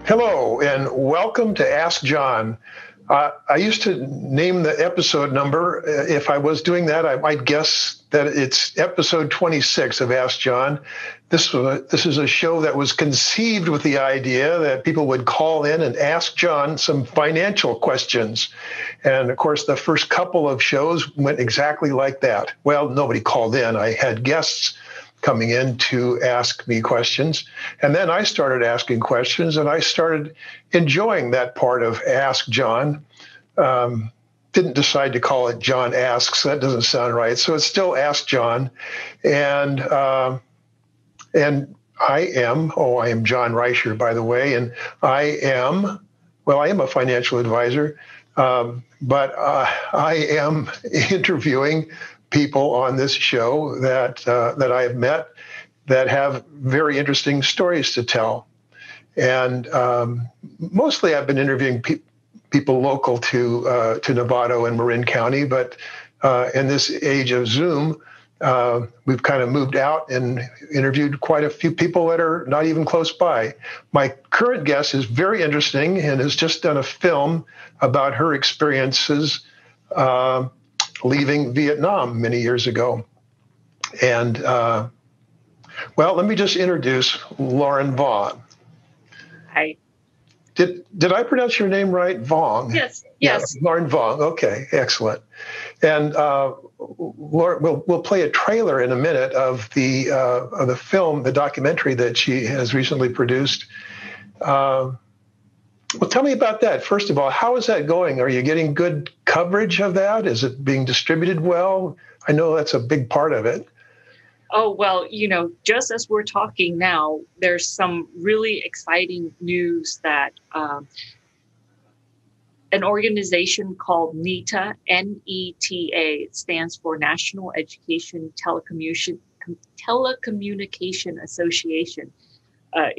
Hello, and welcome to Ask John. I used to name the episode number. If I was doing that, I might guess that it's episode 26 of Ask John. This is a show that was conceived with the idea that people would call in and ask John some financial questions. And of course, the first couple of shows went exactly like that. Well, nobody called in. I had guests coming in to ask me questions. And then I started asking questions, and I started enjoying that part of Ask John. Didn't decide to call it John Asks. That doesn't sound right. So it's still Ask John. And I am John Reicher, by the way, and I am a financial advisor, but I am interviewing people on this show that I have met that have very interesting stories to tell. And mostly I've been interviewing people local to Novato and Marin County, but in this age of Zoom, we've kind of moved out and interviewed quite a few people that are not even close by. My current guest is very interesting and has just done a film about her experiences leaving Vietnam many years ago. And, let me just introduce Lauren Voung. Hi. Did I pronounce your name right? Vong? Yes. Yeah, Lauren Voung. Okay, excellent. And Lauren, we'll play a trailer in a minute of the film, the documentary that she has recently produced. Well, tell me about that. First of all, how is that going? Are you getting good coverage of that? Is it being distributed well? I know that's a big part of it. Oh, well, just as we're talking now, there's some really exciting news that an organization called NETA, N-E-T-A, it stands for National Education Telecommunication Association,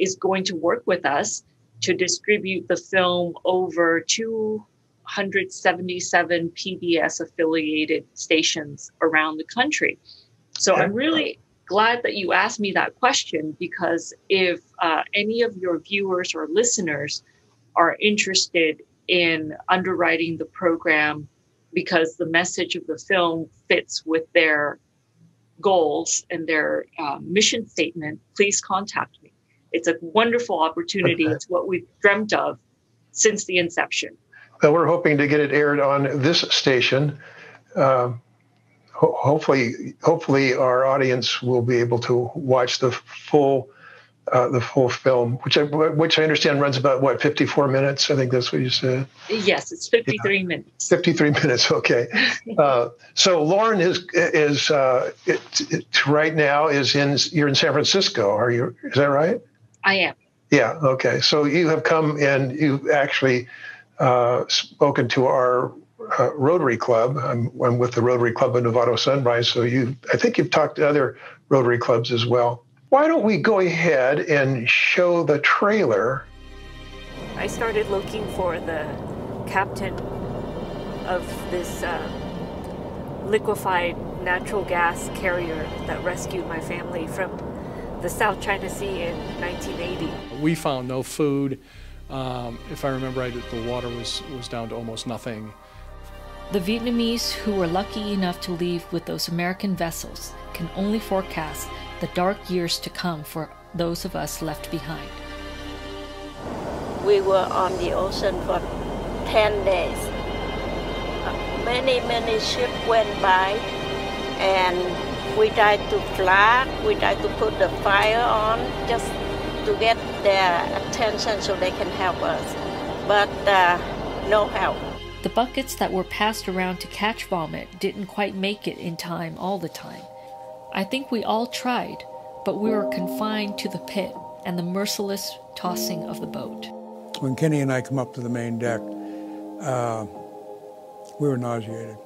is going to work with us to distribute the film over 277 PBS affiliated stations around the country. So I'm really glad that you asked me that question, because if any of your viewers or listeners are interested in underwriting the program because the message of the film fits with their goals and their mission statement, please contact me. It's a wonderful opportunity. Okay. It's what we've dreamt of since the inception. Well, we're hoping to get it aired on this station. Hopefully, our audience will be able to watch the full film, which I understand runs about 54 minutes. I think that's what you said. Yes, it's 53 minutes. 53 minutes. Okay. So Lauren is right now you're in San Francisco. Are you? Is that right? I am. Yeah. Okay. So you have come and you've actually spoken to our Rotary Club. I'm with the Rotary Club of Novato Sunrise. So I think you've talked to other Rotary clubs as well. Why don't we go ahead and show the trailer? I started looking for the captain of this liquefied natural gas carrier that rescued my family from the South China Sea in 1980. We found no food. If I remember right, the water was down to almost nothing. The Vietnamese who were lucky enough to leave with those American vessels can only forecast the dark years to come for those of us left behind. We were on the ocean for 10 days. Many ships went by, and we tried to flag, we tried to put the fire on just to get their attention so they can help us, but no help. The buckets that were passed around to catch vomit didn't quite make it in time all the time. I think we all tried, but we were confined to the pit and the merciless tossing of the boat. When Kenny and I come up to the main deck, we were nauseated.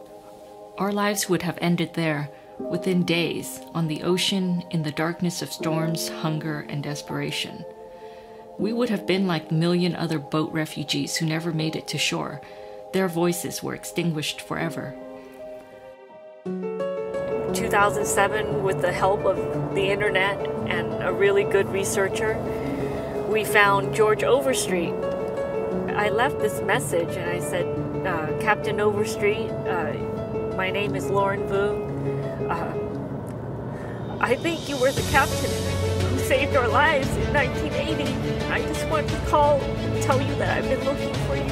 Our lives would have ended there within days, on the ocean, in the darkness of storms, hunger, and desperation. We would have been like the million other boat refugees who never made it to shore. Their voices were extinguished forever. 2007, with the help of the internet and a really good researcher, we found George Overstreet. I left this message and I said, Captain Overstreet, my name is Lauren Voung. I think you were the captain who saved our lives in 1980. I just wanted to call and tell you that I've been looking for you.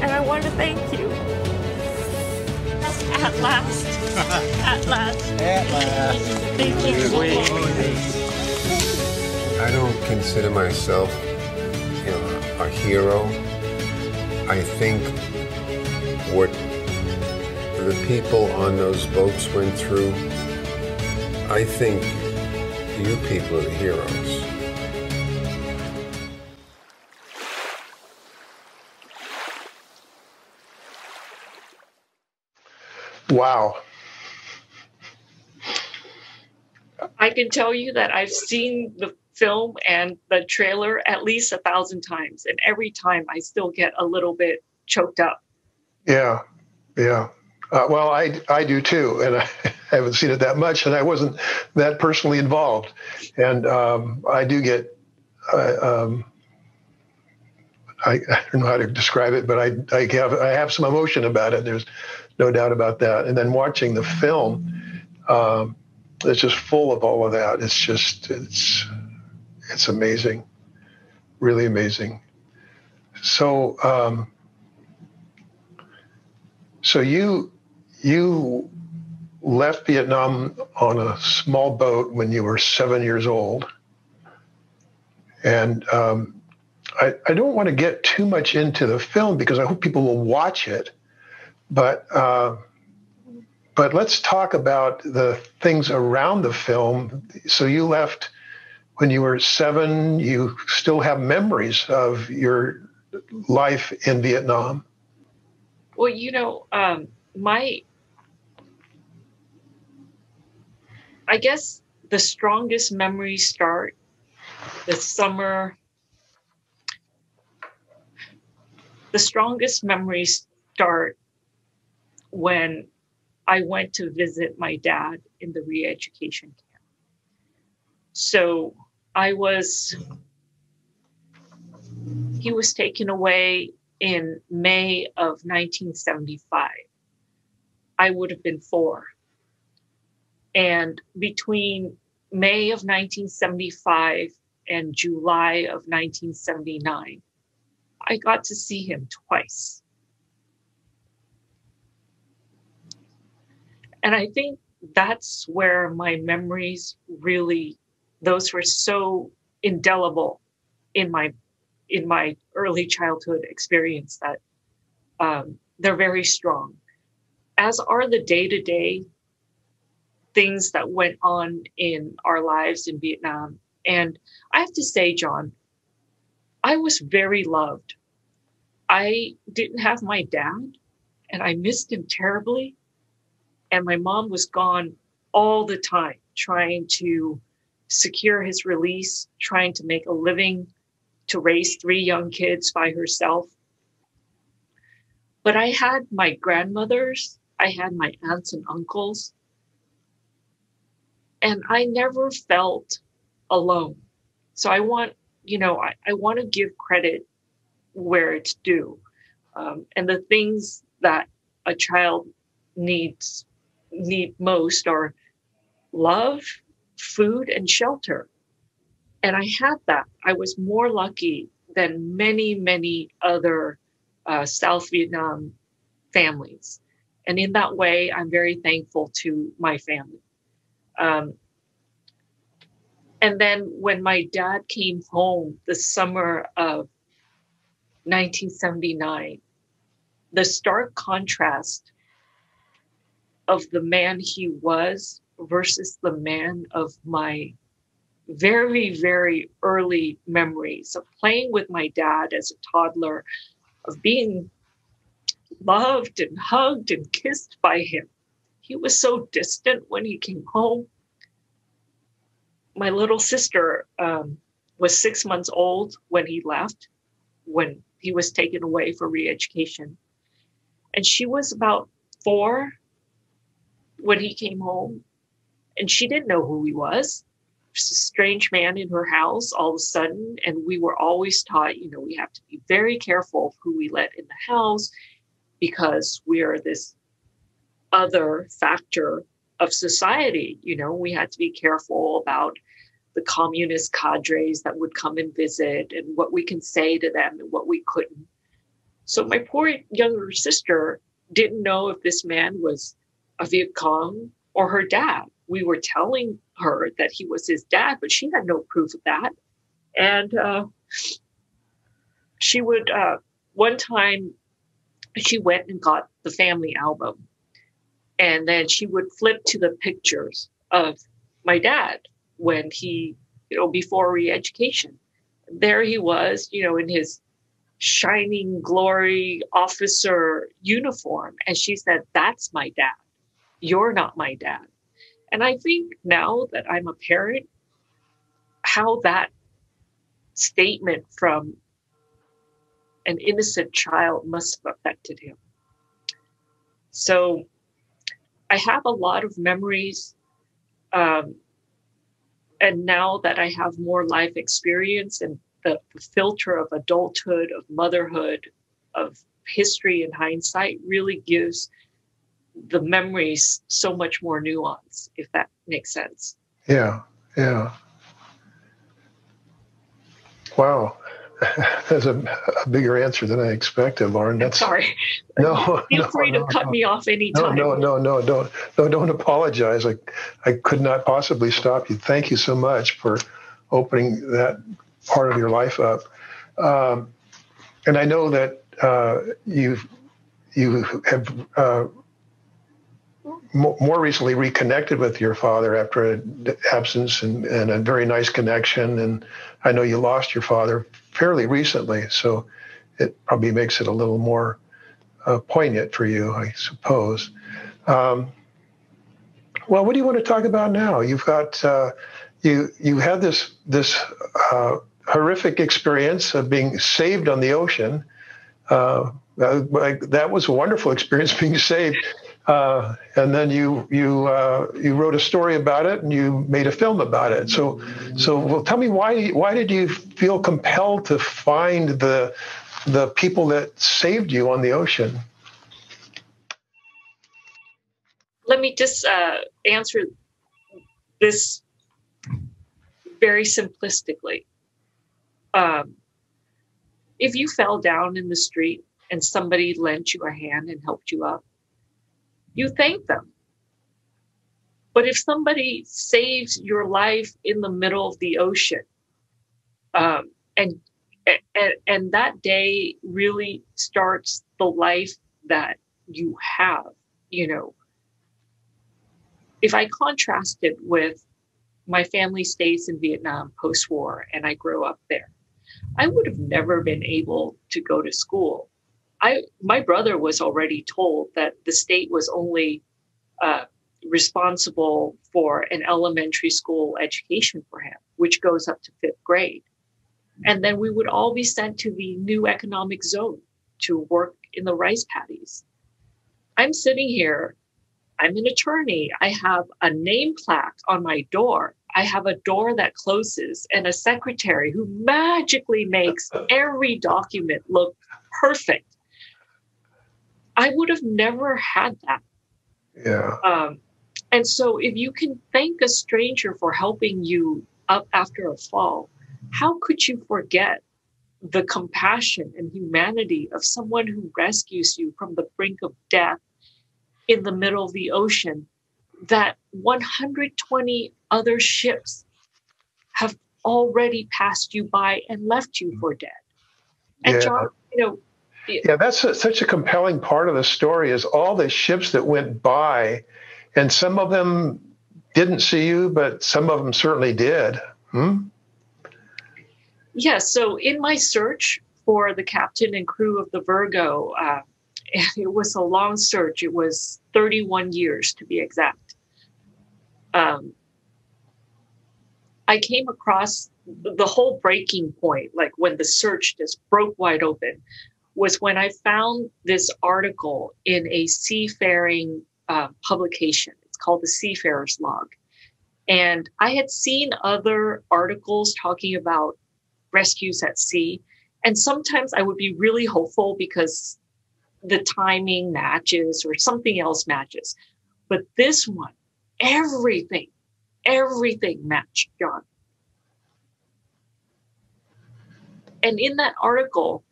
And I want to thank you. At last. At last. At last. Thank you. I don't consider myself, a hero. I think what the people on those boats went through, I think you people are the heroes. Wow. I can tell you that I've seen the film and the trailer at least 1,000 times. And every time I still get a little bit choked up. Yeah. Yeah. Well, I do too. And I haven't seen it that much, and I wasn't that personally involved. And I do get, I don't know how to describe it, but I have some emotion about it. There's no doubt about that. And then watching the film, it's just full of all of that. It's amazing, really amazing. So, so you left Vietnam on a small boat when you were 7 years old, and I don't want to get too much into the film because I hope people will watch it, but let's talk about the things around the film. So you left when you were 7. You still have memories of your life in Vietnam. Well, I guess the strongest memories start the summer. The strongest memories start when I went to visit my dad in the Reeducation camp. So he was taken away in May of 1975. I would have been 4. And between May of 1975 and July of 1979, I got to see him twice. And I think that's where my memories really, those were so indelible in my early childhood experience that they're very strong, as are the day-to-day things that went on in our lives in Vietnam. And I have to say, John, I was very loved. I didn't have my dad, and I missed him terribly. And my mom was gone all the time, trying to secure his release, trying to make a living, to raise 3 young kids by herself. But I had my grandmothers, I had my aunts and uncles, and I never felt alone. So I want to give credit where it's due. And the things that a child need most are love, food, and shelter. And I had that. I was more lucky than many, many other South Vietnam families. And in that way, I'm very thankful to my family. And then when my dad came home the summer of 1979, the stark contrast of the man he was versus the man of my very, very early memories of playing with my dad as a toddler, of being loved and hugged and kissed by him. He was so distant when he came home. My little sister was 6 months old when he left, when he was taken away for re-education. And she was about 4 when he came home, and she didn't know who he was. strange man in her house all of a sudden. And we were always taught, we have to be very careful of who we let in the house because we are this other factor of society. We had to be careful about the communist cadres that would come and visit and what we can say to them and what we couldn't. So my poor younger sister didn't know if this man was a Viet Cong or her dad. We were telling her that he was his dad, but she had no proof of that. And she would, one time she went and got the family album. And then she would flip to the pictures of my dad when he, before Reeducation. There he was, in his shining glory officer uniform. And she said, "That's my dad. You're not my dad." And I think now that I'm a parent, how that statement from an innocent child must have affected him. So I have a lot of memories. And now that I have more life experience and the filter of adulthood, of motherhood, of history and hindsight really gives the memories so much more nuance, if that makes sense. Yeah. Wow. That's a bigger answer than I expected, Lauren. I'm sorry. No. Feel free to cut me off anytime. No. Don't apologize. I could not possibly stop you. Thank you so much for opening that part of your life up. And I know that you have more recently reconnected with your father after an absence and a very nice connection. And I know you lost your father fairly recently, so it probably makes it a little more poignant for you, I suppose. Well, what do you want to talk about now? You've got you had this horrific experience of being saved on the ocean. That was a wonderful experience, being saved. And then you wrote a story about it and you made a film about it. So well, tell me why did you feel compelled to find the people that saved you on the ocean? Let me just answer this very simplistically. If you fell down in the street and somebody lent you a hand and helped you up, you thank them. But if somebody saves your life in the middle of the ocean, and that day really starts the life that you have, if I contrast it with my family stays in Vietnam post-war and I grew up there, I would have never been able to go to school. My brother was already told that the state was only responsible for an elementary school education for him, which goes up to 5th grade. And then we would all be sent to the new economic zone to work in the rice paddies. I'm sitting here. I'm an attorney. I have a name plaque on my door. I have a door that closes and a secretary who magically makes every document look perfect. I would have never had that. Yeah. And so if you can thank a stranger for helping you up after a fall, how could you forget the compassion and humanity of someone who rescues you from the brink of death in the middle of the ocean that 120 other ships have already passed you by and left you for dead? And John, yeah, that's such a compelling part of the story is all the ships that went by, and some of them didn't see you, but some of them certainly did. Yeah, so in my search for the captain and crew of the Virgo, it was a long search. It was 31 years to be exact. I came across the whole breaking point, like when the search just broke wide open, was when I found this article in a seafaring publication. It's called the Seafarer's Log. And I had seen other articles talking about rescues at sea. And sometimes I would be really hopeful because the timing matches or something else matches. But this one, everything matched, John. And in that article,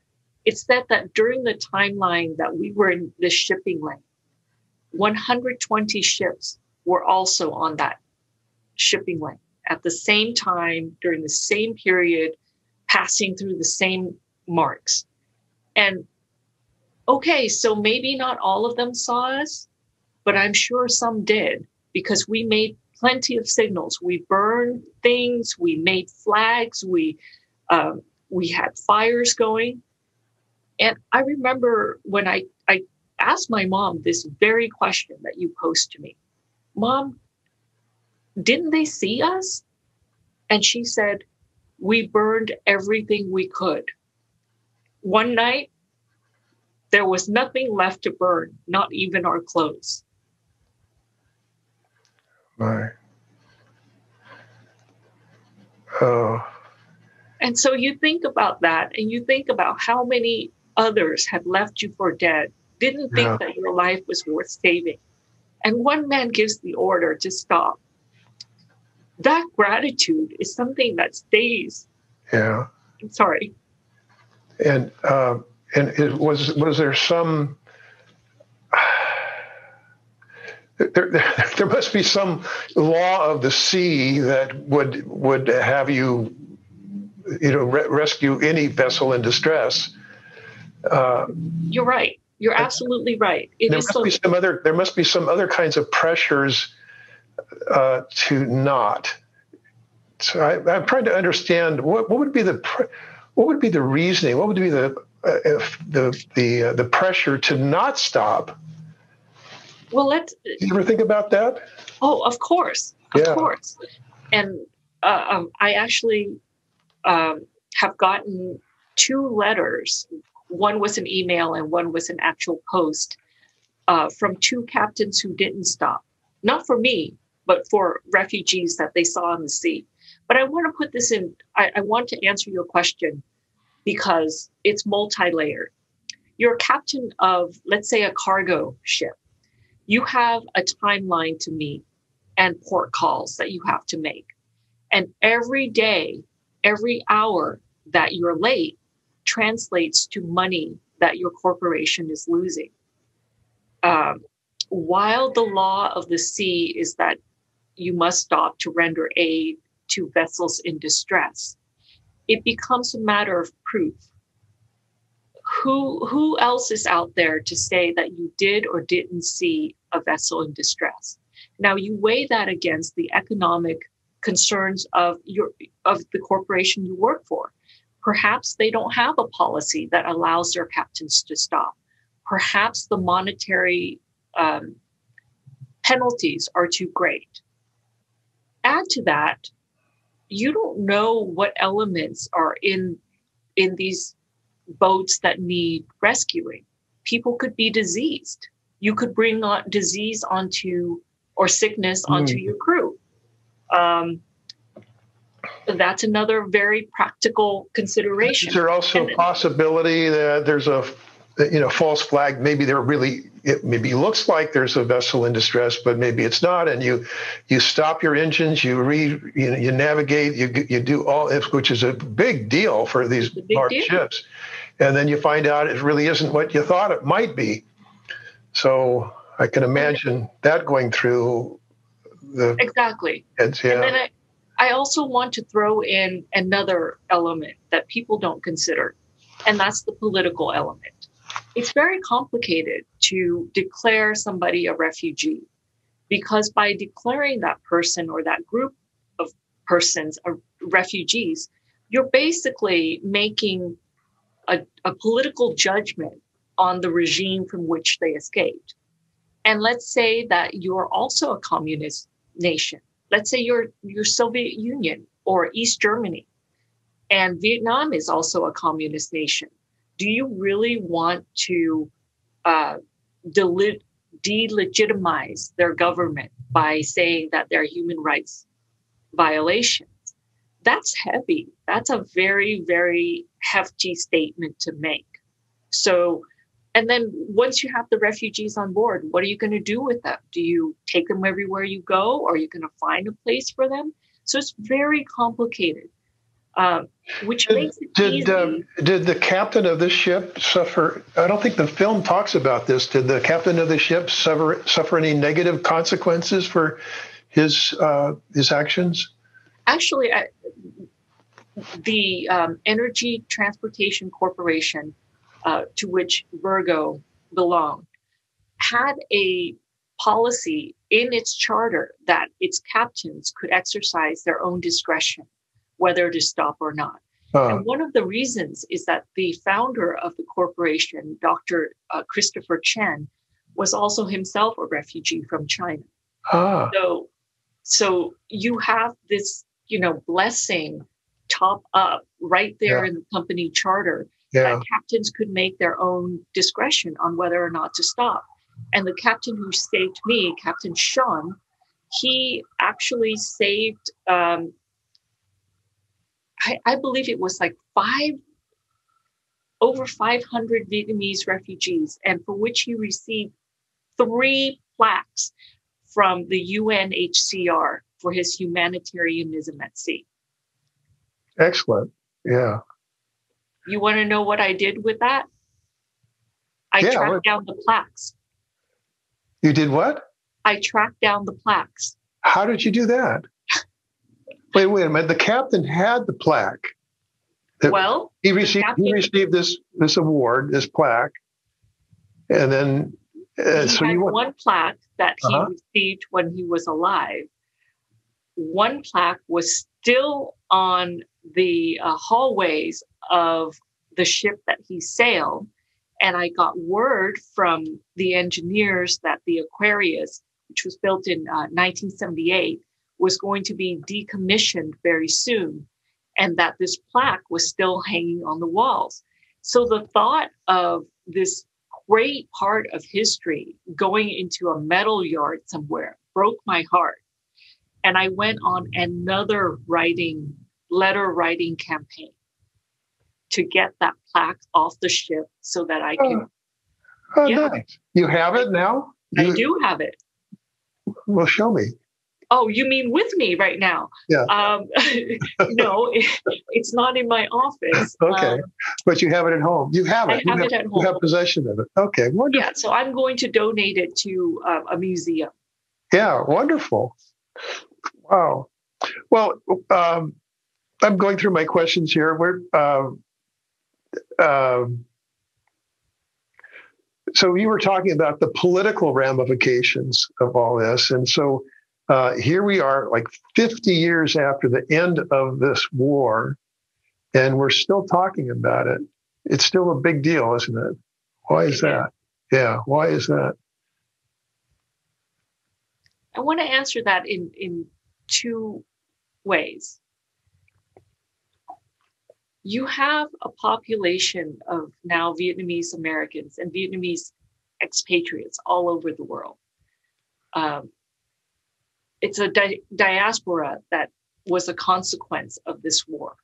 it said that during the timeline that we were in the shipping lane, 120 ships were also on that shipping lane at the same time, during the same period, passing through the same marks. And okay, so maybe not all of them saw us, but I'm sure some did, because we made plenty of signals. We burned things, we made flags, we had fires going. And I remember when I asked my mom this very question that you posed to me. Mom, didn't they see us? And she said, we burned everything we could. One night, there was nothing left to burn, not even our clothes. My. Oh. And so you think about that, and you think about how many others had left you for dead, didn't think that your life was worth saving. And one man gives the order to stop. That gratitude is something that stays. Yeah. I'm sorry. And it was there some there must be some law of the sea that would have you rescue any vessel in distress. You're right. You're absolutely right. There must be some other kinds of pressures to not. So I'm trying to understand what would be the reasoning? What would be the pressure to not stop? Well, Did you ever think about that? Oh, of course, of course. And I actually have gotten 2 letters. One was an email and one was an actual post from 2 captains who didn't stop. Not for me, but for refugees that they saw on the sea. But I want to put this in, I want to answer your question because it's multi-layered. You're a captain of, let's say, a cargo ship. You have a timeline to meet and port calls that you have to make. And every day, every hour that you're late translates to money that your corporation is losing. While the law of the sea is that you must stop to render aid to vessels in distress, it becomes a matter of proof. Who else is out there to say that you did or didn't see a vessel in distress? Now you weigh that against the economic concerns of the corporation you work for. Perhaps they don't have a policy that allows their captains to stop. Perhaps the monetary penalties are too great. Add to that, you don't know what elements are in these boats that need rescuing. People could be diseased. You could bring on disease or sickness onto your crew. That's another very practical consideration. Is there also a possibility that there's a false flag? Maybe it maybe looks like there's a vessel in distress, but maybe it's not. And you stop your engines, you navigate, you do all, which is a big deal for these large ships. And then you find out it really isn't what you thought it might be. So I can imagine that going through the exactly. Heads, yeah. And then I also want to throw in another element that people don't consider, and that's the political element. It's very complicated to declare somebody a refugee, because by declaring that person or that group of persons refugees, you're basically making a political judgment on the regime from which they escaped. And let's say that you're also a communist nation. Let's say you're Soviet Union or East Germany, and Vietnam is also a communist nation. Do you really want to delegitimize their government by saying that they're human rights violations. That's heavy. That's a very, very hefty statement to make. So, and then once you have the refugees on board, what are you going to do with them? Do you take them everywhere you go? Or are you going to find a place for them? So it's very complicated, which makes it easy. Did the captain of this ship suffer? I don't think the film talks about this. Did the captain of the ship suffer any negative consequences for his actions? Actually, the Energy Transportation Corporation, to which Virgo belonged, had a policy in its charter that its captains could exercise their own discretion whether to stop or not. And one of the reasons is that the founder of the corporation, Dr. Christopher Chen, was also himself a refugee from China. So you have this, blessing top up right there in the company charter that captains could make their own discretion on whether or not to stop. And the captain who saved me, Captain Sean, he actually saved, I believe it was like over 500 Vietnamese refugees, and for which he received 3 plaques from the UNHCR for his humanitarianism at sea. Excellent. Yeah. You want to know what I did with that? I tracked down the plaques. You did what? I tracked down the plaques. How did you do that? Wait a minute. The captain had the plaque. Well, he received this award, this plaque, and then he had one plaque that he received when he was alive. One plaque was still on the hallways of the ship that he sailed, and I got word from the engineers that the Aquarius, which was built in 1978, was going to be decommissioned very soon, and that this plaque was still hanging on the walls. So the thought of this great part of history going into a metal yard somewhere broke my heart. And I went on another letter writing campaign to get that plaque off the ship so that I can. Nice. You have it now? I do have it. Well, show me. Oh, you mean with me right now? Yeah. No, it's not in my office. Okay. But you have it at home. You have it. I have it at home. You have possession of it. Okay. Wonderful. Yeah. So I'm going to donate it to a museum. Yeah. Wonderful. Wow. Well, I'm going through my questions here. So you were talking about the political ramifications of all this. And so here we are, like 50 years after the end of this war, and we're still talking about it. It's still a big deal, isn't it? Why is that? Yeah, why is that? I want to answer that in 2 ways. You have a population of now Vietnamese Americans and Vietnamese expatriates all over the world. It's a diaspora that was a consequence of this war.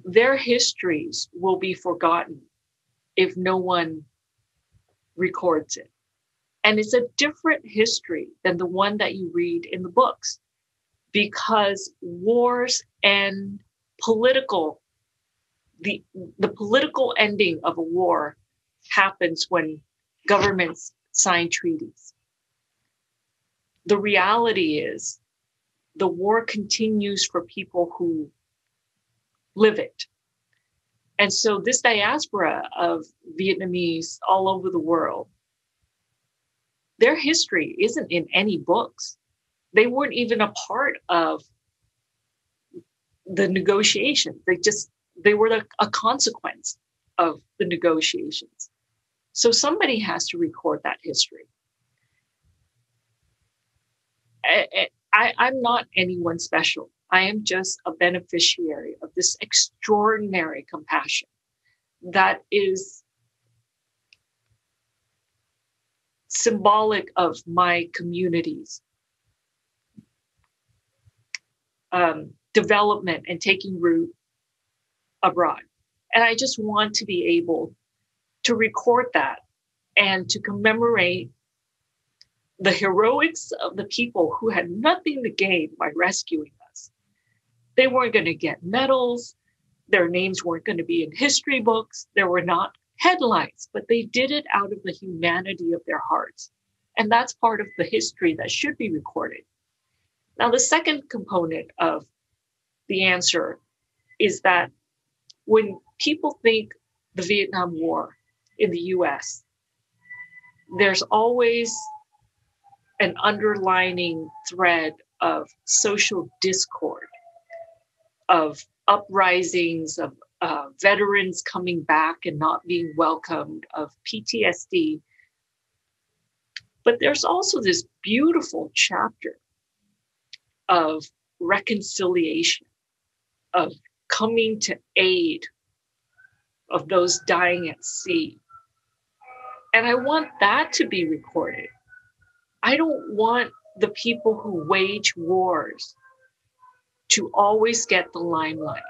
Their histories will be forgotten if no one records it. And it's a different history than the one that you read in the books, because wars and the political ending of a war happens when governments sign treaties. The reality is the war continues for people who live it. And so this diaspora of Vietnamese all over the world, their history isn't in any books. They weren't even a part of the negotiations. They were a consequence of the negotiations. So somebody has to record that history. I'm not anyone special. I am just a beneficiary of this extraordinary compassion that is symbolic of my communities development and taking root abroad. And I just want to be able to record that and to commemorate the heroics of the people who had nothing to gain by rescuing us. They weren't going to get medals. Their names weren't going to be in history books. There were not headlines, but they did it out of the humanity of their hearts. And that's part of the history that should be recorded. Now, the second component of the answer is that when people think the Vietnam War in the US, there's always an underlining thread of social discord, of uprisings, of veterans coming back and not being welcomed, of PTSD. But there's also this beautiful chapter of reconciliation, of coming to aid of those dying at sea. And I want that to be recorded. I don't want the people who wage wars to always get the limelight.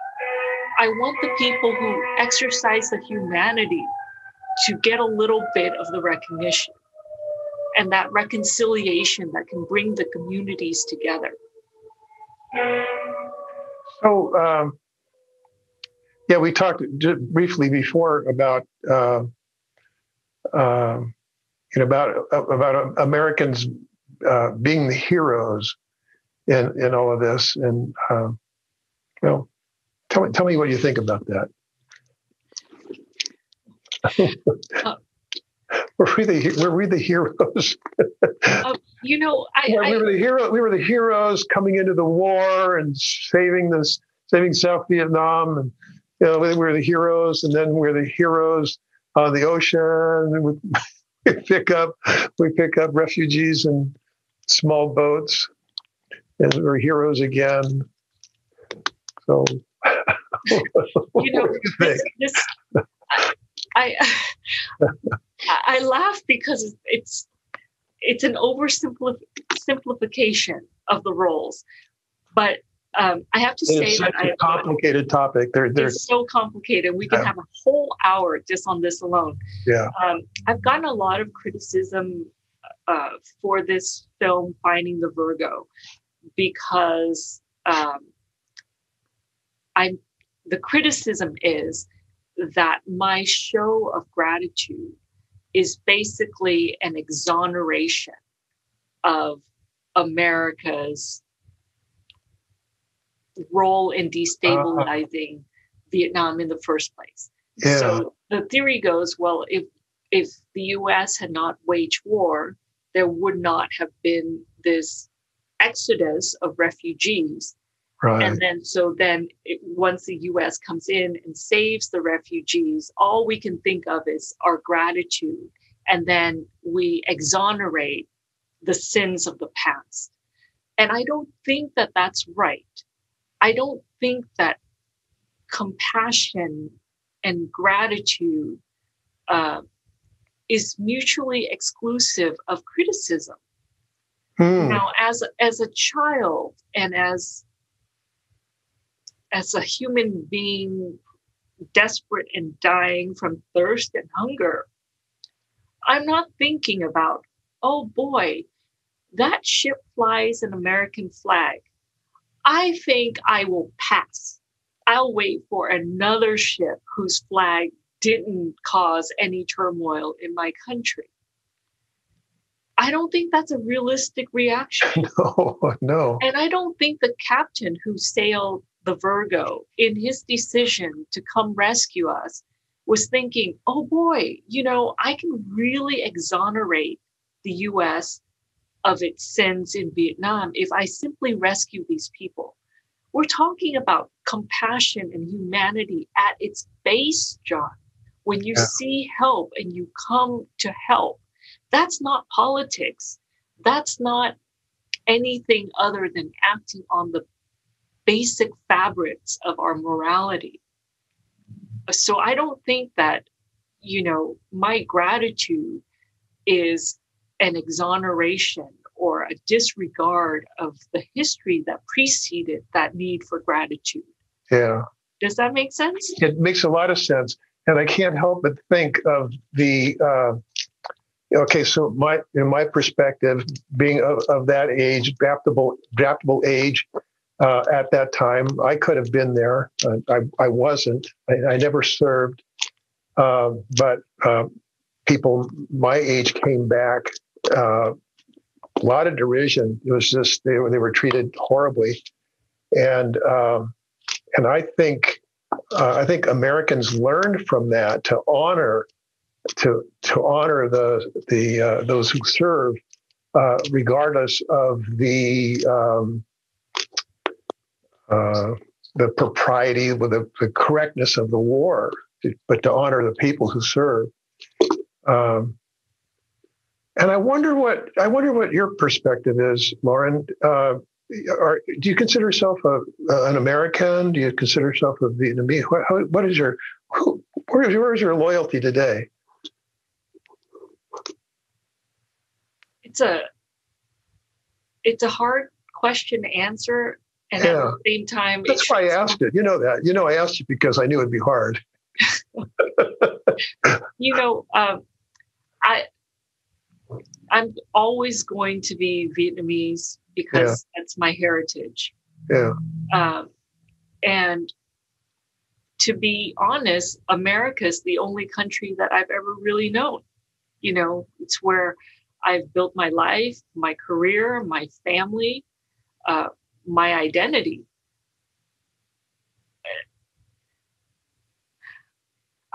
I want the people who exercise the humanity to get a little bit of the recognition and that reconciliation that can bring the communities together. So, yeah, we talked briefly before about about Americans being the heroes in all of this, and well, tell me what you think about that. Were we the heroes? We were the heroes coming into the war and saving South Vietnam, and we were the heroes, and then we're the heroes on the ocean. And we pick up refugees in small boats, and we're heroes again. So, I laugh because it's an oversimplification of the roles, but I have to say that it's a complicated topic. It's so complicated. We can have a whole hour just on this alone. Yeah. I've gotten a lot of criticism for this film, Finding the Virgo, because the criticism is that my show of gratitude is basically an exoneration of America's role in destabilizing Vietnam in the first place. Yeah. So the theory goes, well, if the US had not waged war, there would not have been this exodus of refugees. Right. And then once the US comes in and saves the refugees, all we can think of is our gratitude. And then we exonerate the sins of the past. And I don't think that that's right. I don't think that compassion and gratitude is mutually exclusive of criticism. Now, as a child and as a human being desperate and dying from thirst and hunger, I'm not thinking about, oh boy, that ship flies an American flag. I think I will pass. I'll wait for another ship whose flag didn't cause any turmoil in my country. I don't think that's a realistic reaction. No. And I don't think the captain who sailed the Virgo, in his decision to come rescue us, was thinking, oh boy, I can really exonerate the US of its sins in Vietnam if I simply rescue these people. We're talking about compassion and humanity at its base, John. When you see help and you come to help, that's not politics. That's not anything other than acting on the basic fabrics of our morality. So I don't think that, my gratitude is an exoneration or a disregard of the history that preceded that need for gratitude. Yeah. Does that make sense? It makes a lot of sense. And I can't help but think of the, okay, so in my perspective, being of that age, adaptable age, at that time, I could have been there. I wasn't. I never served. But people my age came back. A lot of derision. It was just they were treated horribly, and I think Americans learned from that to honor the those who serve, regardless of the propriety, with the correctness of the war, but to honor the people who serve. And I wonder what your perspective is, Lauren. Do you consider yourself an American? Do you consider yourself a Vietnamese? Where is your loyalty today? It's a hard question to answer, and at the same time, that's why I asked it. You know that. You know, I asked you because I knew it'd be hard. I'm always going to be Vietnamese because that's my heritage. Yeah. And to be honest, America is the only country that I've ever really known. You know, it's where I've built my life, my career, my family, my identity.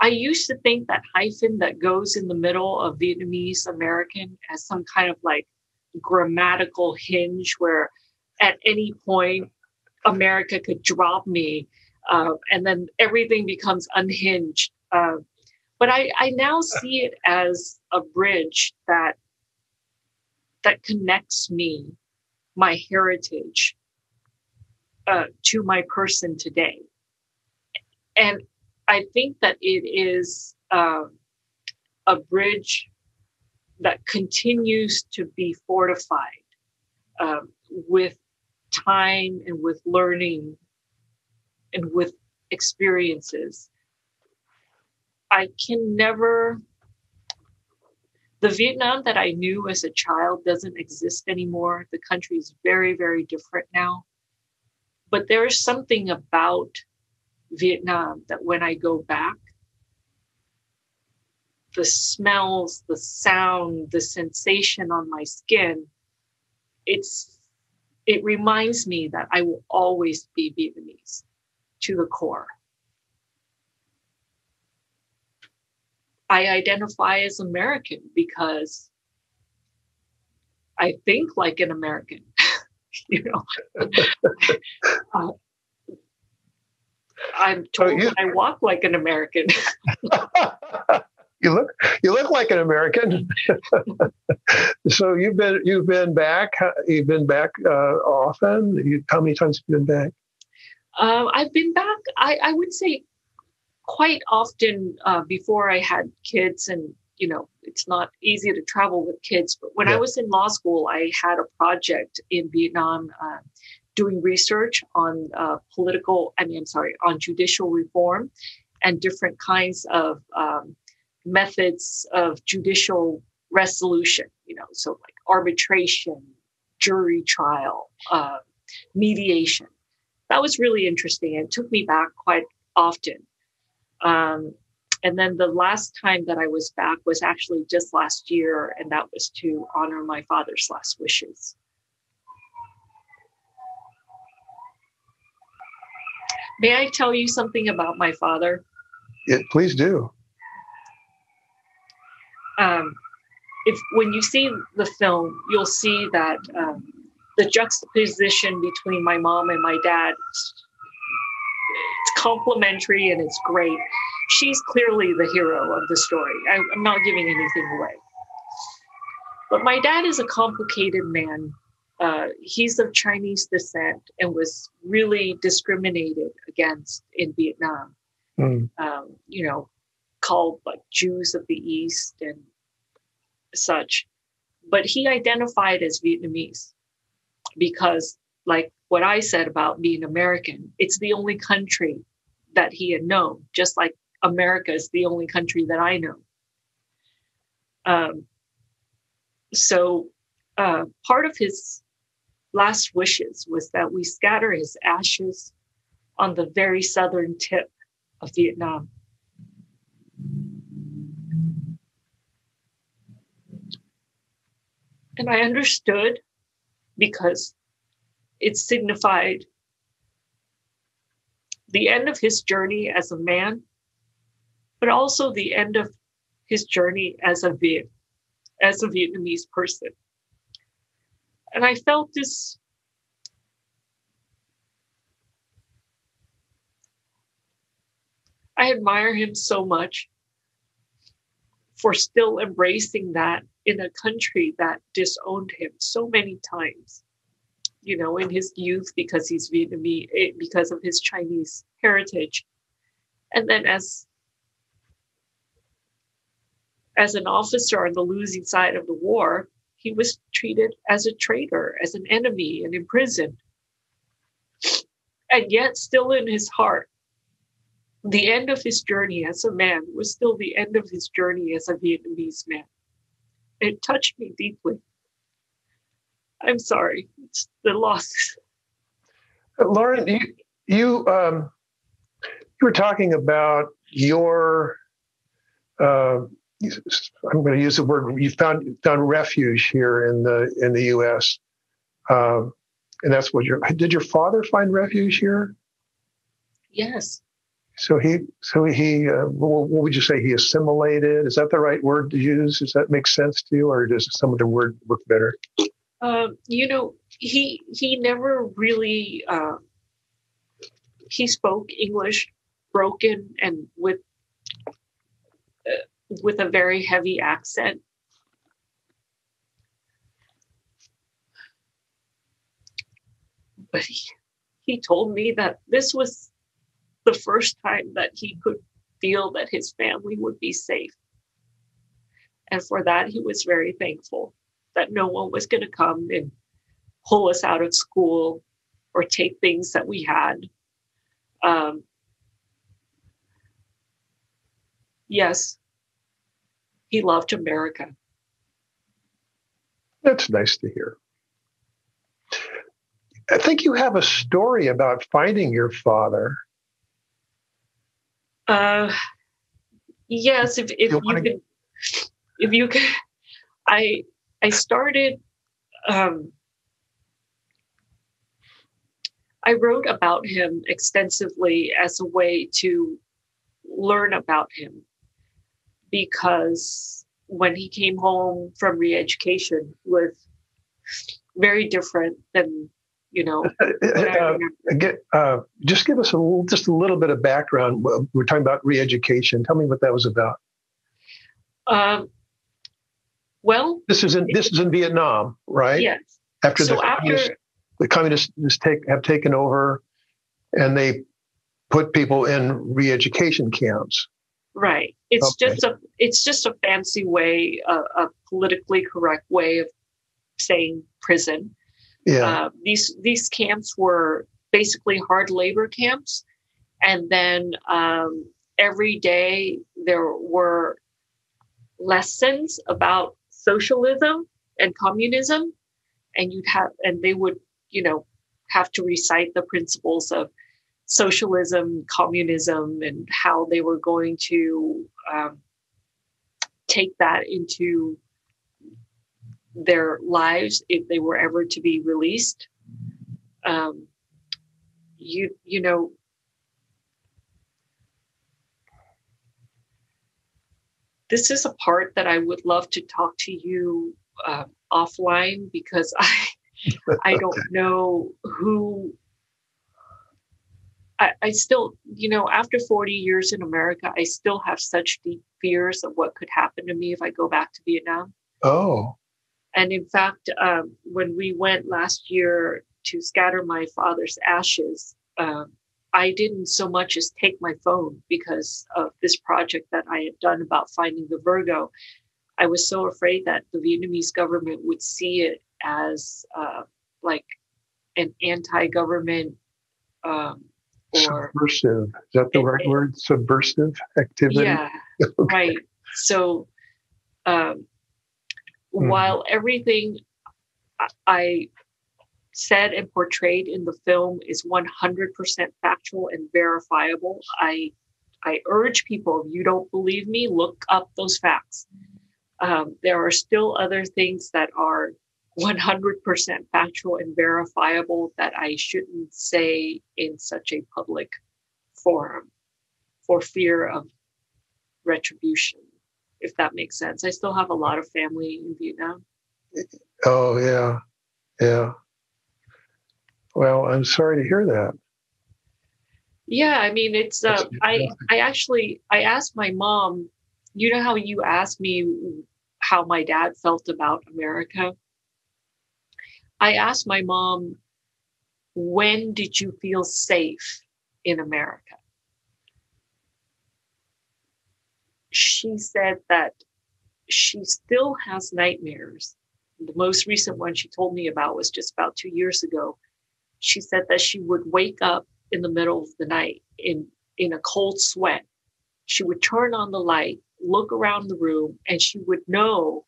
I used to think that hyphen that goes in the middle of Vietnamese American as some kind of like grammatical hinge where at any point America could drop me and then everything becomes unhinged. But I now see it as a bridge that connects me, my heritage, to my person today. And I think that it is a bridge that continues to be fortified with time and with learning and with experiences. I can never... The Vietnam that I knew as a child doesn't exist anymore. The country is very, very different now. But there is something about Vietnam that when I go back, the smells, the sound, the sensation on my skin, it reminds me that I will always be Vietnamese to the core. I identify as American because I think like an American, you know. I'm told I walk like an American. You look like an American. So you've been back. You've been back often. How many times have you been back? I've been back. I would say quite often before I had kids, and you know it's not easy to travel with kids. But when I was in law school, I had a project in Vietnam. Doing research on on judicial reform and different kinds of methods of judicial resolution, you know, so like arbitration, jury trial, mediation. That was really interesting. It took me back quite often. And then the last time that I was back was actually just last year, and that was to honor my father's last wishes. May I tell you something about my father? Please do. When you see the film, you'll see that the juxtaposition between my mom and my dad, it's complementary and it's great. She's clearly the hero of the story. I'm not giving anything away. But my dad is a complicated man. He's of Chinese descent and was really discriminated against in Vietnam. You know, called like Jews of the East and such. But he identified as Vietnamese because, like what I said about being American, it's the only country that he had known, just like America is the only country that I know. So part of his last wishes was that we scatter his ashes on the very southern tip of Vietnam. And I understood because it signified the end of his journey as a man, but also the end of his journey as a Vietnamese person. And I felt this I admire him so much for still embracing that in a country that disowned him so many times, you know, in his youth because he's Vietnamese, because of his Chinese heritage. And then as an officer on the losing side of the war, he was treated as a traitor, as an enemy, and imprisoned. And yet still in his heart, the end of his journey as a man was still the end of his journey as a Vietnamese man. It touched me deeply. I'm sorry. It's the loss. Lauren, you were talking about your, I'm going to use the word, you found refuge here in the U.S. And that's what did your father find refuge here? Yes. So he, what would you say? He assimilated? Is that the right word to use? Does that make sense to you, or does some other word work better? You know, he never really, he spoke English broken and with a very heavy accent. But he told me that this was the first time that he could feel that his family would be safe. And for that, he was very thankful that no one was going to come and pull us out of school or take things that we had. Yes, he loved America. That's nice to hear. I think you have a story about finding your father. Yes, if you could, I started, I wrote about him extensively as a way to learn about him, because when he came home from Reeducation was very different than, you know. Just give us just a little bit of background. We're talking about Reeducation. Tell me what that was about. Well, this is in Vietnam, right? Yes. After the communists have taken over, and they put people in Reeducation camps. Right. It's just a fancy way, a politically correct way of saying prison. Yeah. These camps were basically hard labor camps, and then every day there were lessons about socialism and communism, and they would, you know, have to recite the principles of socialism, communism, and how they were going to take that into their lives if they were ever to be released. You know, this is a part that I would love to talk to you offline, because I don't know who. I still, you know, after 40 years in America, I still have such deep fears of what could happen to me if I go back to Vietnam. Oh. And in fact, when we went last year to scatter my father's ashes, I didn't so much as take my phone because of this project that I had done about finding the Virgo. I was so afraid that the Vietnamese government would see it as like an anti-government or subversive. Is that the right word? Subversive activity? Yeah, okay. right. So while everything I said and portrayed in the film is 100% factual and verifiable, I urge people, if you don't believe me, look up those facts. There are still other things that are 100% factual and verifiable that I shouldn't say in such a public forum for fear of retribution, if that makes sense. I still have a lot of family in Vietnam. Oh, yeah. Yeah. Well, I'm sorry to hear that. Yeah, I mean, it's, I asked my mom, you know how you asked me how my dad felt about America? I asked my mom, when did you feel safe in America? She said that she still has nightmares. The most recent one she told me about was just about 2 years ago. She said that she would wake up in the middle of the night in a cold sweat. She would turn on the light, look around the room, and she would know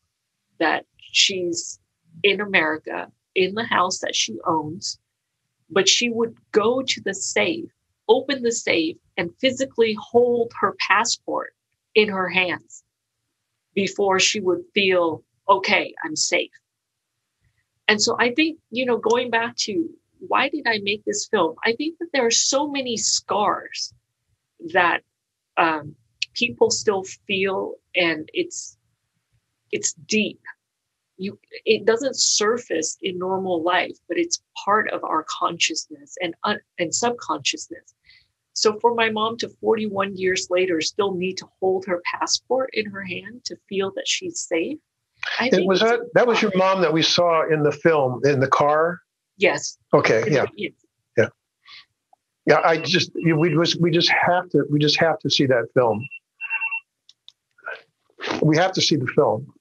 that she's in America, in the house that she owns. But she would go to the safe, open the safe, and physically hold her passport in her hands before she would feel, okay, I'm safe. And so I think, going back to why did I make this film? I think that there are so many scars that people still feel, and it's deep. It doesn't surface in normal life, but it's part of our consciousness and subconsciousness. So for my mom to 41 years later still need to hold her passport in her hand to feel that she's safe. I think that was your mom that we saw in the film in the car? Yes. Okay. Yeah. Yeah. Yeah. We just have to see that film. We have to see the film.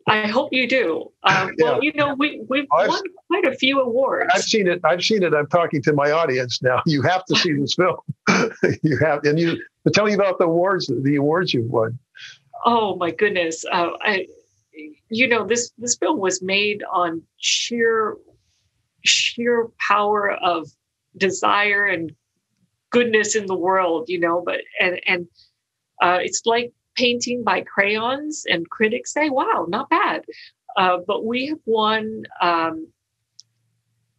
I hope you do. Well, we've won quite a few awards. I've seen it. I'm talking to my audience now. You have to see this film. You have, but tell me about the awards you've won. Oh my goodness. This film was made on sheer power of desire and goodness in the world, but it's like painting by crayons, and critics say, wow, not bad. But we have won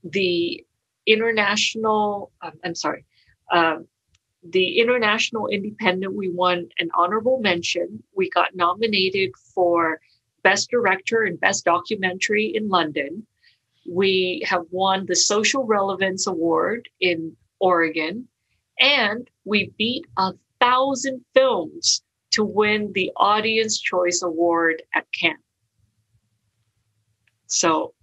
the International Independent. We won an honorable mention. We got nominated for Best Director and Best Documentary in London. We have won the Social Relevance Award in Oregon, and we beat 1,000 films to win the Audience Choice Award at Cannes. So,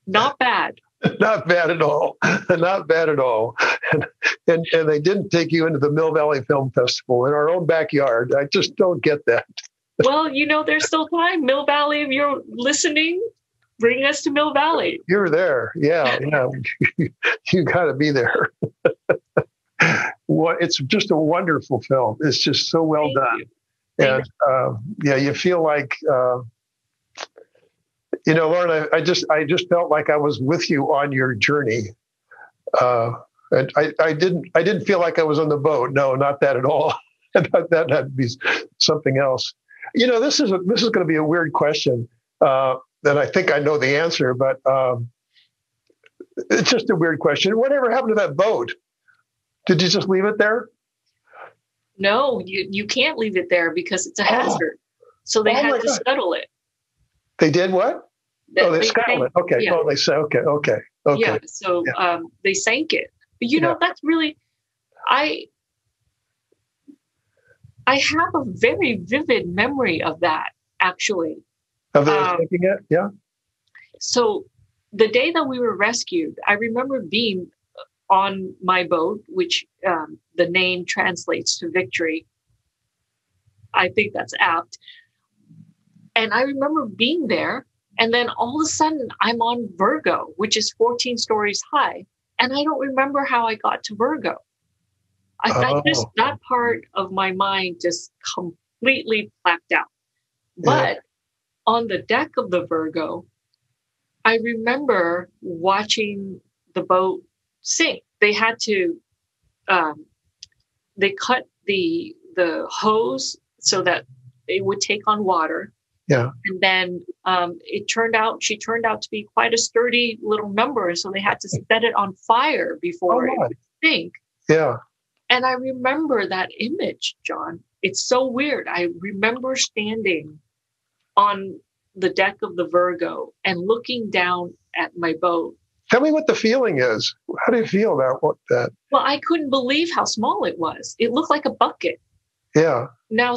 not bad. Not bad at all. Not bad at all. And they didn't take you into the Mill Valley Film Festival in our own backyard. I just don't get that. Well, there's still time. Mill Valley, if you're listening, bring us to Mill Valley. You're there. Yeah. You got to be there. It's just a wonderful film. It's just so well done. And you feel like, Lauren, I just felt like I was with you on your journey. And I didn't feel like I was on the boat. No, not that at all. I thought that had to be something else. This is going to be a weird question that I think I know the answer, but it's just a weird question. Whatever happened to that boat? Did you just leave it there? No, you can't leave it there because it's a hazard. So they had to scuttle it. They did what? They scuttled it. Okay. Yeah. Oh, they say okay. Yeah. So they sank it. But that's really, I have a very vivid memory of that, actually. Of them sinking it? Yeah. So the day that we were rescued, I remember being on my boat, which the name translates to victory. I think that's apt. And I remember being there, and then all of a sudden I'm on Virgo, which is 14 stories high. And I don't remember how I got to Virgo. That part of my mind just completely blacked out. But on the deck of the Virgo, I remember watching the boat sink. They had to, they cut the hose so that it would take on water. Yeah. And then she turned out to be quite a sturdy little number. So they had to set it on fire before it would sink. Yeah. And I remember that image, John. It's so weird. I remember standing on the deck of the Virgo and looking down at my boat. Tell me what the feeling is. How do you feel about that? Well, I couldn't believe how small it was. It looked like a bucket. Yeah. Now,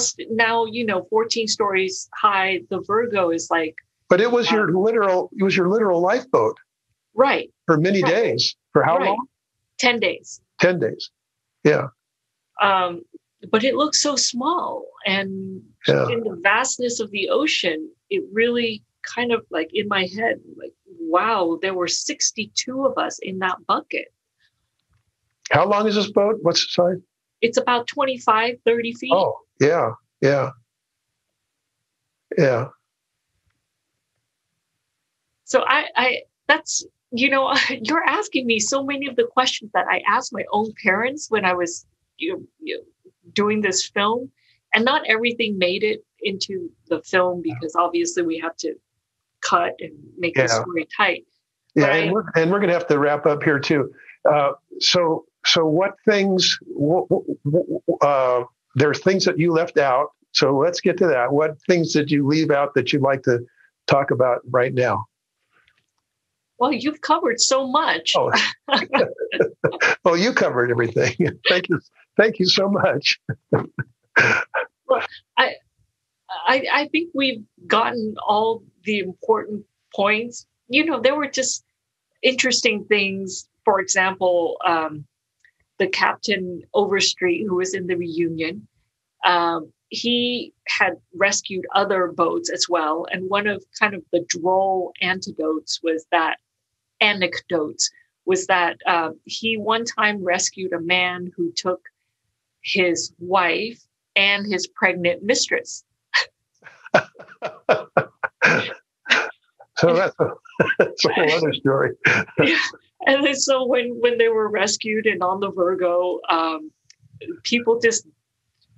14 stories high, the Virgo is like. But it was your literal lifeboat. Right. For many days. For how long? 10 days. 10 days. Yeah. But it looks so small, and in the vastness of the ocean, it really kind of like in my head, like, wow, there were 62 of us in that bucket. How long is this boat? What's the size? It's about 25, 30 feet. Oh, yeah, yeah, yeah. So that's, you're asking me so many of the questions that I asked my own parents when I was doing this film, and not everything made it into the film because obviously we have to cut and make the story tight. Yeah, and we're going to have to wrap up here too. So what things? There's things that you left out. So let's get to that. What things did you leave out that you'd like to talk about right now? Well, you've covered so much. Oh, well, you covered everything. Thank you so much. Well, I think we've gotten all the important points. There were just interesting things. For example, the Captain Overstreet, who was in the reunion, he had rescued other boats as well. And one of kind of the droll anecdotes was that he one time rescued a man who took his wife and his pregnant mistress. So that's a whole other story. Yeah. And then so when they were rescued and on the Virgo, people just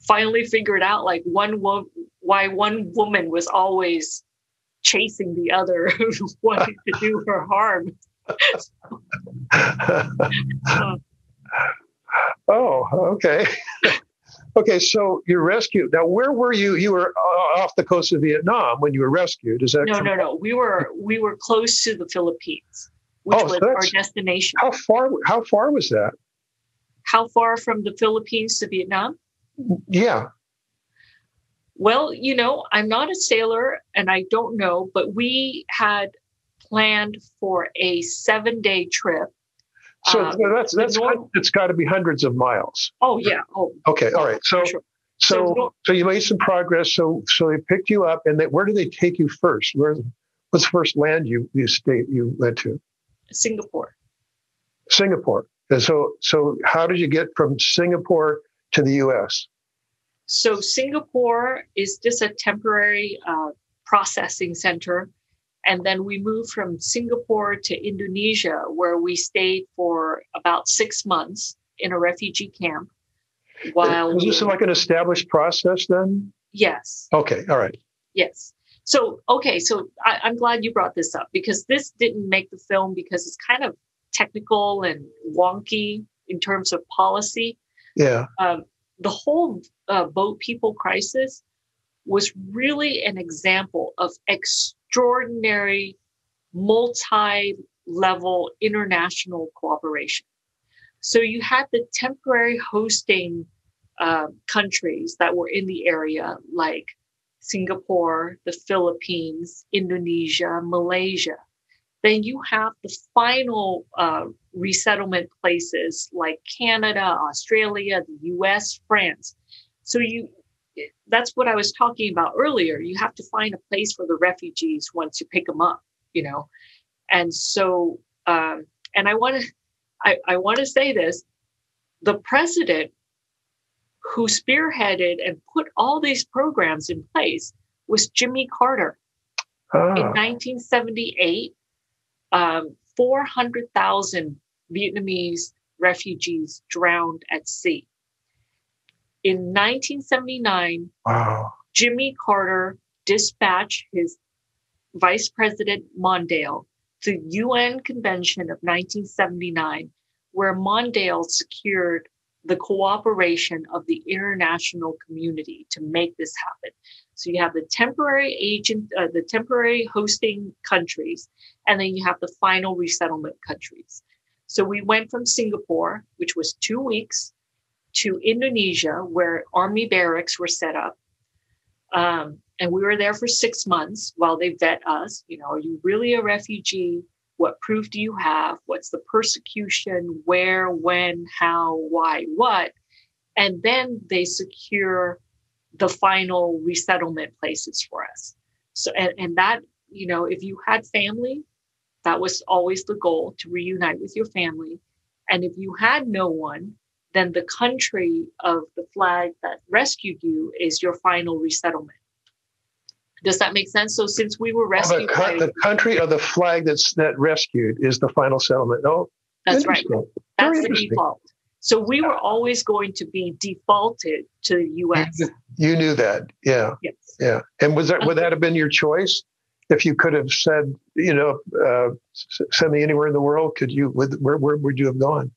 finally figured out like why one woman was always chasing the other, wanting to do her harm. Oh, okay. Okay, so you're rescued. Now, where were you? You were off the coast of Vietnam when you were rescued. Is that correct? No. We were close to the Philippines, which was our destination. How far was that? How far from the Philippines to Vietnam? Yeah. Well, I'm not a sailor and I don't know, but we had planned for a 7-day trip. So it's got to be hundreds of miles. Oh yeah. Oh. Okay. All right. So you made some progress. So they picked you up, and where do they take you first? What's the first land you went to? Singapore. Singapore. And so how did you get from Singapore to the U.S.? So Singapore is just a temporary processing center. And then we moved from Singapore to Indonesia, where we stayed for about 6 months in a refugee camp. Was this like an established process then? Yes. Okay. All right. Yes. So I'm glad you brought this up, because this didn't make the film because it's kind of technical and wonky in terms of policy. Yeah. The whole boat people crisis was really an example of extraordinary multi-level international cooperation. So you had the temporary hosting countries that were in the area, like Singapore, the Philippines, Indonesia, Malaysia. Then you have the final resettlement places like Canada, Australia, the US, France. So that's what I was talking about earlier. You have to find a place for the refugees once you pick them up, And so, and I want to say this, the president who spearheaded and put all these programs in place was Jimmy Carter. In 1978, 400,000 Vietnamese refugees drowned at sea. In 1979, Jimmy Carter dispatched his Vice President Mondale to the UN Convention of 1979, where Mondale secured the cooperation of the international community to make this happen. So you have the temporary hosting countries, and then you have the final resettlement countries. So we went from Singapore, which was 2 weeks, to Indonesia, where army barracks were set up. And we were there for 6 months while they vet us. Are you really a refugee? What proof do you have? What's the persecution? Where, when, how, why, what? And then they secure the final resettlement places for us. So, and that, if you had family, that was always the goal, to reunite with your family. And if you had no one, then the country of the flag that rescued you is your final resettlement. Does that make sense? So since we were rescued, the country of the flag that rescued is the final settlement. Oh, that's right. That's the default. So we were always going to be defaulted to the U.S. You knew that, yeah. Yes. Yeah. And would that have been your choice? If you could have said, send me anywhere in the world, where would you have gone?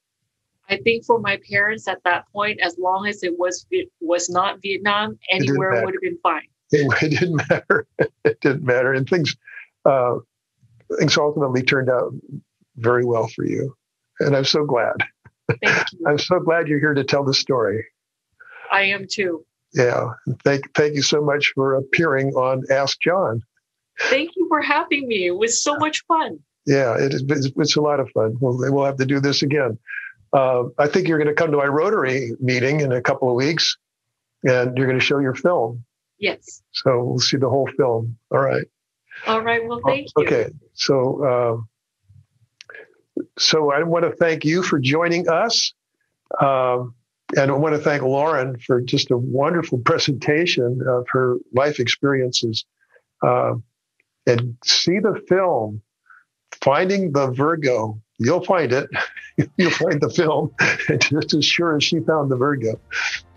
I think for my parents at that point, as long as it was not Vietnam, anywhere would have been fine. It didn't matter. It didn't matter. And things ultimately turned out very well for you. And I'm so glad. Thank you. I'm so glad you're here to tell the story. I am too. Yeah. Thank you so much for appearing on Ask John. Thank you for having me. It was so much fun. Yeah, it's a lot of fun. We'll have to do this again. I think you're going to come to my Rotary meeting in a couple of weeks, and you're going to show your film. Yes. So we'll see the whole film. All right. All right. Well, thank you. Okay. So I want to thank you for joining us. And I want to thank Lauren for just a wonderful presentation of her life experiences. And see the film, Finding the Virgo. You'll find it. You'll find the film, just as sure as she found the Virgo.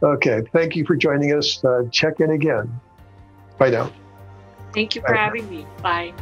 Okay, thank you for joining us. Check in again. Bye now. Thank you for having me. Bye.